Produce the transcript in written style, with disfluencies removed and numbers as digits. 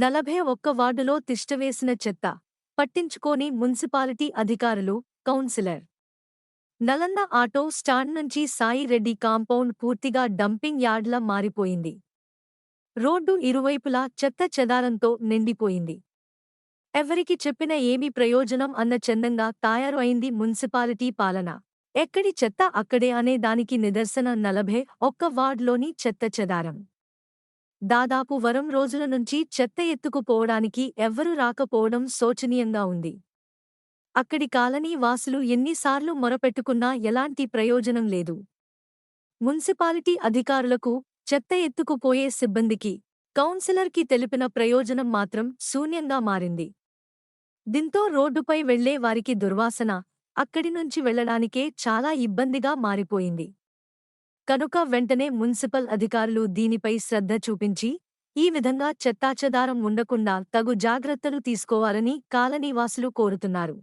41 వార్డులో తిష్టవేసిన చెత్త పట్టించుకోని మున్సిపాలిటీ అధికారులు, కౌన్సిలర్. నలంద ఆటో స్టాండ్ నుంచి సాయి రెడ్డి కాంపౌండ్ పూర్తిగా డంపింగ్ యార్డ్లా మారిపోయింది. రోడ్డు ఇరువైపులా చెత్త చెదారంతో నిండిపోయింది. ఎవరికి చెప్పిన ఏమి ప్రయోజనం అన్న చందంగా తయారు అయింది మున్సిపాలిటీ పాలన. ఎక్కడి చెత్త అక్కడే అనే దానికి నిదర్శన 41 వార్డులోని చెత్త చెదారం. దాదాపు వారం రోజుల నుంచి చెత్త ఎత్తుకుపోవడానికి ఎవ్వరూ రాకపోవడం శోచనీయంగా ఉంది. అక్కడి కాలనీ వాసులు ఎన్నిసార్లు మొరపెట్టుకున్నా ఎలాంటి ప్రయోజనం లేదు. మున్సిపాలిటీ అధికారులకు, చెత్త ఎత్తుకుపోయే సిబ్బందికి, కౌన్సిలర్కి తెలిపిన ప్రయోజనం మాత్రం శూన్యంగా మారింది. దీంతో రోడ్డుపై వెళ్లే వారికి దుర్వాసన, అక్కడి నుంచి వెళ్లడానికే చాలా ఇబ్బందిగా మారిపోయింది. కనుక వెంటనే మున్సిపల్ అధికారులు దీనిపై శ్రద్ధ చూపించి, ఈ విధంగా చెత్తాచెదారం ఉండకుండా తగు జాగ్రత్తలు తీసుకోవాలని కాలనీవాసులు కోరుతున్నారు.